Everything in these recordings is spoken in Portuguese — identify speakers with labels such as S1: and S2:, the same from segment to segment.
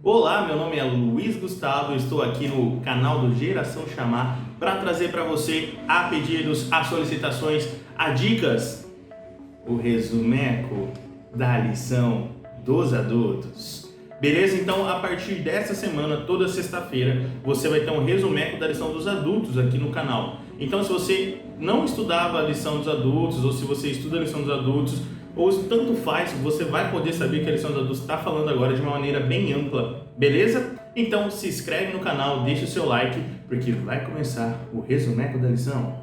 S1: Olá, meu nome é Luiz Gustavo, eu estou aqui no canal do Geração Chamar para trazer para você, a pedidos, a solicitações, a dicas, o resumeco da lição dos adultos. Beleza? Então, a partir dessa semana, toda sexta-feira, você vai ter um resumeco da lição dos adultos aqui no canal. Então, se você não estudava a lição dos adultos, ou se você estuda a lição dos adultos, ou se tanto faz, você vai poder saber que a lição dos adultos está falando agora de uma maneira bem ampla, beleza? Então, se inscreve no canal, deixa o seu like, porque vai começar o resumeco da lição.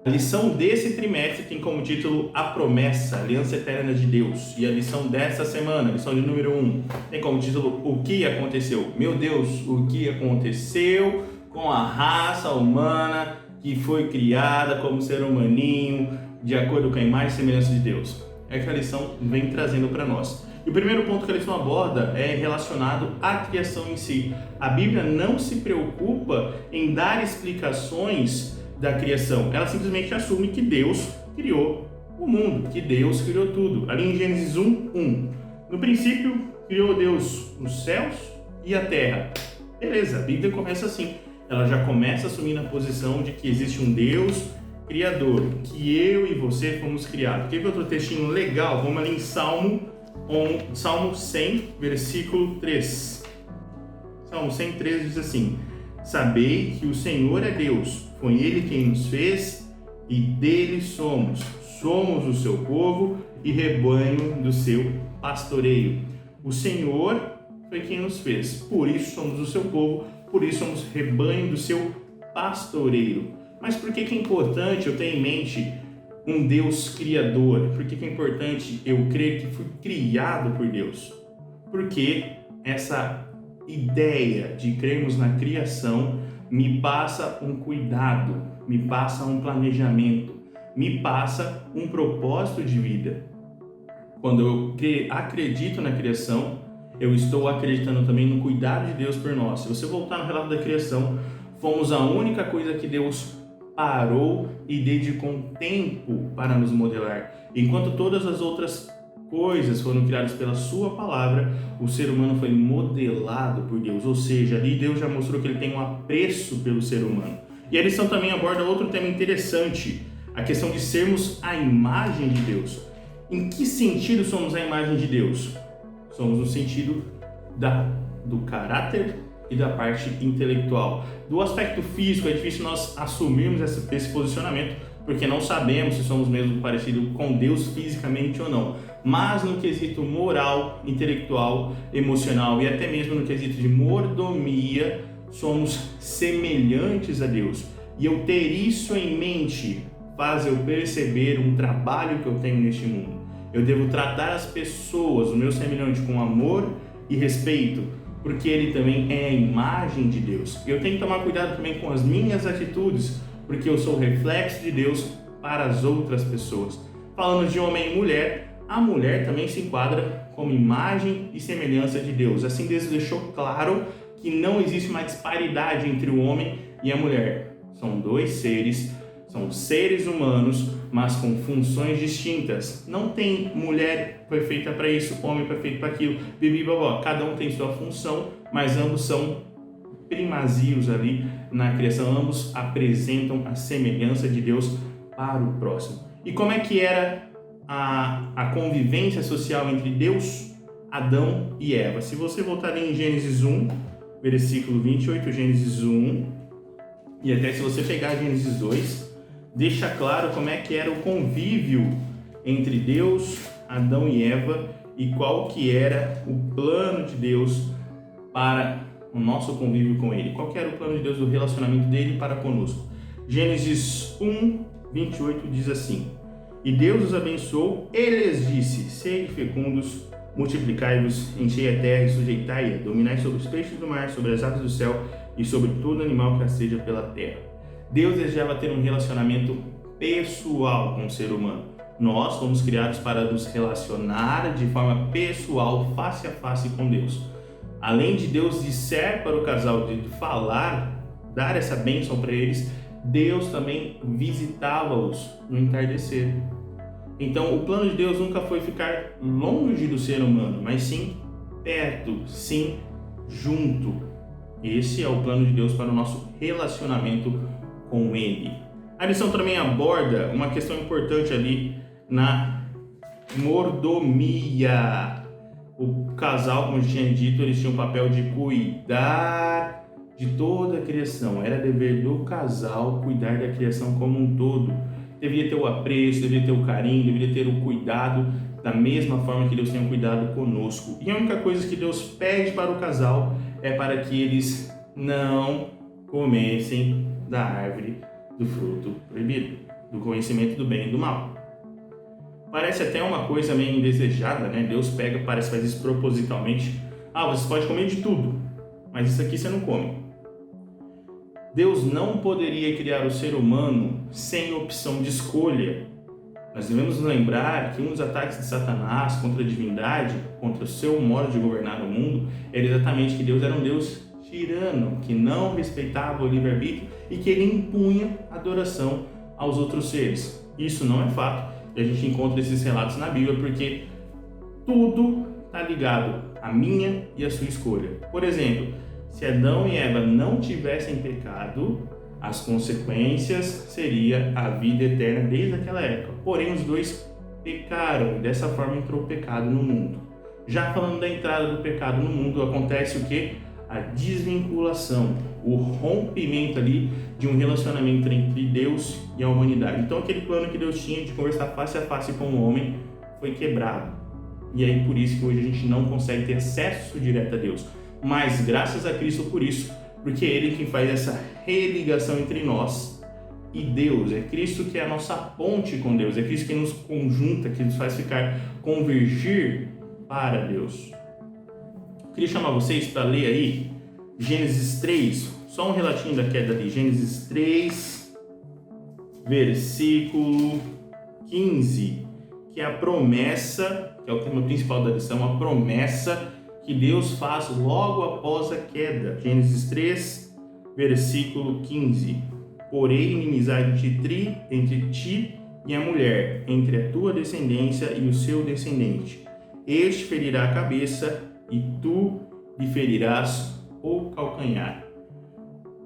S1: A lição desse trimestre tem como título A Promessa, Aliança Eterna de Deus. E a lição dessa semana, a lição de número 1, tem como título O que aconteceu? Meu Deus, o que aconteceu com a raça humana que foi criada como ser humaninho, de acordo com a imagem e semelhança de Deus? É que a lição vem trazendo para nós. E o primeiro ponto que a lição aborda é relacionado à criação em si. A Bíblia não se preocupa em dar explicações da criação. Ela simplesmente assume que Deus criou o mundo, que Deus criou tudo. Ali em Gênesis 1:1. No princípio, criou Deus os céus e a terra. Beleza, a Bíblia começa assim. Ela já começa assumindo a posição de que existe um Deus criador, que eu e você fomos criados. Quer ver outro textinho legal? Vamos ali em Salmo 100, versículo 3. Salmo 103 diz assim: Sabei que o Senhor é Deus, foi Ele quem nos fez e dele somos. Somos o seu povo e rebanho do seu pastoreio. O Senhor foi quem nos fez, por isso somos o seu povo, por isso somos rebanho do seu pastoreio. Mas por que é importante eu ter em mente um Deus criador? Por que é importante eu crer que fui criado por Deus? Porque essa ideia de crermos na criação me passa um cuidado, me passa um planejamento, me passa um propósito de vida. Quando eu acredito na criação, eu estou acreditando também no cuidado de Deus por nós. Se você voltar no relato da criação, fomos a única coisa que Deus parou e dedicou tempo para nos modelar. Enquanto todas as outras coisas foram criadas pela sua palavra, o ser humano foi modelado por Deus, ou seja, ali Deus já mostrou que ele tem um apreço pelo ser humano. E a lição também aborda outro tema interessante, a questão de sermos a imagem de Deus. Em que sentido somos a imagem de Deus? Somos no sentido do caráter e da parte intelectual. Do aspecto físico é difícil nós assumirmos esse posicionamento, porque não sabemos se somos mesmo parecidos com Deus fisicamente ou não. Mas no quesito moral, intelectual, emocional e até mesmo no quesito de mordomia, somos semelhantes a Deus. E eu ter isso em mente faz eu perceber um trabalho que eu tenho neste mundo. Eu devo tratar as pessoas, o meu semelhante, com amor e respeito, porque ele também é a imagem de Deus. Eu tenho que tomar cuidado também com as minhas atitudes, porque eu sou o reflexo de Deus para as outras pessoas. Falando de homem e mulher, a mulher também se enquadra como imagem e semelhança de Deus. Assim, Deus deixou claro que não existe uma disparidade entre o homem e a mulher. São dois seres, são seres humanos, mas com funções distintas. Não tem mulher foi feita para isso, homem foi feito para aquilo, cada um tem sua função, mas ambos são primazios ali na criação, ambos apresentam a semelhança de Deus para o próximo. E como é que era a convivência social entre Deus, Adão e Eva? Se você voltar em Gênesis 1, versículo 28, Gênesis 1, e até se você pegar Gênesis 2, deixa claro como é que era o convívio entre Deus, Adão e Eva e qual que era o plano de Deus para o nosso convívio com Ele. Qual que era o plano de Deus do relacionamento dele para conosco? Gênesis 1, 28 diz assim: E Deus os abençoou e lhes disse: Sede fecundos, multiplicai-vos, enchei a terra e sujeitai-a, dominai sobre os peixes do mar, sobre as aves do céu e sobre todo animal que rasteja pela terra. Deus desejava ter um relacionamento pessoal com o ser humano. Nós fomos criados para nos relacionar de forma pessoal, face a face com Deus. Além de Deus disser para o casal, de falar, dar essa bênção para eles, Deus também visitava-os no entardecer. Então, o plano de Deus nunca foi ficar longe do ser humano, mas sim perto, sim junto. Esse é o plano de Deus para o nosso relacionamento com Ele. A lição também aborda uma questão importante ali na mordomia. O casal, como eu tinha dito, eles tinham o papel de cuidar de toda a criação. Era dever do casal cuidar da criação como um todo. Deveria ter o apreço, deveria ter o carinho, deveria ter o cuidado da mesma forma que Deus tem cuidado conosco. E a única coisa que Deus pede para o casal é para que eles não comessem da árvore do fruto proibido, do conhecimento do bem e do mal. Parece até uma coisa meio indesejada, né? Deus parece que faz isso propositalmente. Você pode comer de tudo, mas isso aqui você não come. Deus não poderia criar o ser humano sem opção de escolha. Nós devemos nos lembrar que um dos ataques de Satanás contra a divindade, contra o seu modo de governar o mundo, era exatamente que Deus era um Deus tirano, que não respeitava o livre-arbítrio e que ele impunha adoração aos outros seres. Isso não é fato, e a gente encontra esses relatos na Bíblia porque tudo está ligado à minha e à sua escolha. Por exemplo, se Adão e Eva não tivessem pecado, as consequências seria a vida eterna desde aquela época. Porém, os dois pecaram e dessa forma entrou o pecado no mundo. Já falando da entrada do pecado no mundo, acontece o quê? A desvinculação, o rompimento ali de um relacionamento entre Deus e a humanidade. Então aquele plano que Deus tinha de conversar face a face com o homem foi quebrado. E aí por isso que hoje a gente não consegue ter acesso direto a Deus. Mas graças a Cristo por isso, porque é Ele quem faz essa religação entre nós e Deus. É Cristo que é a nossa ponte com Deus, é Cristo que nos conjunta, que nos faz convergir para Deus. Queria chamar vocês para ler aí Gênesis 3, só um relatinho da queda ali, Gênesis 3, versículo 15, que é a promessa, que é o tema principal da lição, a promessa que Deus faz logo após a queda. Gênesis 3, versículo 15. Porém, inimizade entre ti e a mulher, entre a tua descendência e o seu descendente. Este ferirá a cabeça e tu lhe ferirás o calcanhar.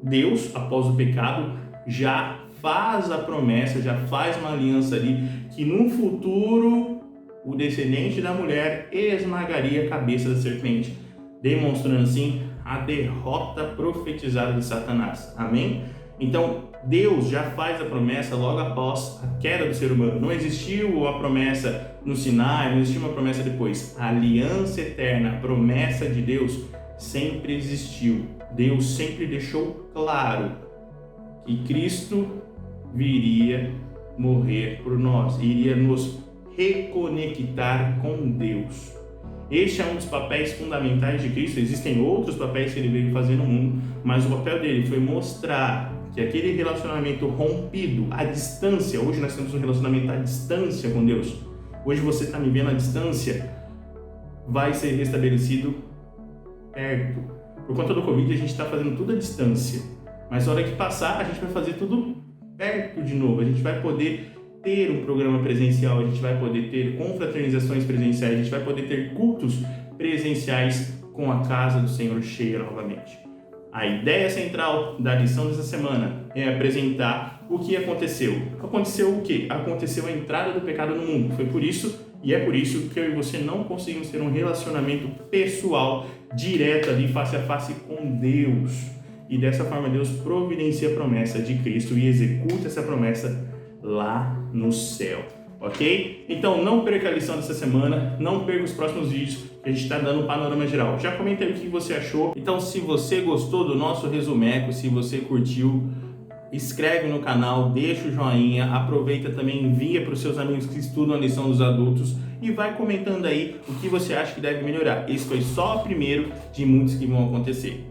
S1: Deus, após o pecado, já faz a promessa, já faz uma aliança ali, que no futuro o descendente da mulher esmagaria a cabeça da serpente, demonstrando assim a derrota profetizada de Satanás. Amém? Então, Deus já faz a promessa logo após a queda do ser humano. Não existiu a promessa no Sinai, não existiu uma promessa depois. A aliança eterna, a promessa de Deus sempre existiu. Deus sempre deixou claro que Cristo viria morrer por nós, iria nos reconectar com Deus. Este é um dos papéis fundamentais de Cristo. Existem outros papéis que ele veio fazer no mundo, mas o papel dele foi mostrar que aquele relacionamento rompido, à distância, hoje nós temos um relacionamento à distância com Deus, hoje você está me vendo à distância, vai ser restabelecido perto. Por conta do Covid a gente está fazendo tudo à distância, mas na hora que passar a gente vai fazer tudo perto de novo. A gente vai poder ter um programa presencial, a gente vai poder ter confraternizações presenciais, a gente vai poder ter cultos presenciais com a casa do Senhor cheia novamente. A ideia central da lição dessa semana é apresentar o que aconteceu. Aconteceu o quê? Aconteceu a entrada do pecado no mundo. Foi por isso, e é por isso, que eu e você não conseguimos ter um relacionamento pessoal, direto ali, face a face com Deus. E dessa forma Deus providencia a promessa de Cristo e executa essa promessa lá no céu. Ok? Então não perca a lição dessa semana, não perca os próximos vídeos que a gente está dando um panorama geral. Já comenta aí o que você achou. Então se você gostou do nosso resumeco, se você curtiu, inscreve no canal, deixa o joinha, aproveita também, envia para os seus amigos que estudam a lição dos adultos e vai comentando aí o que você acha que deve melhorar. Esse foi só o primeiro de muitos que vão acontecer.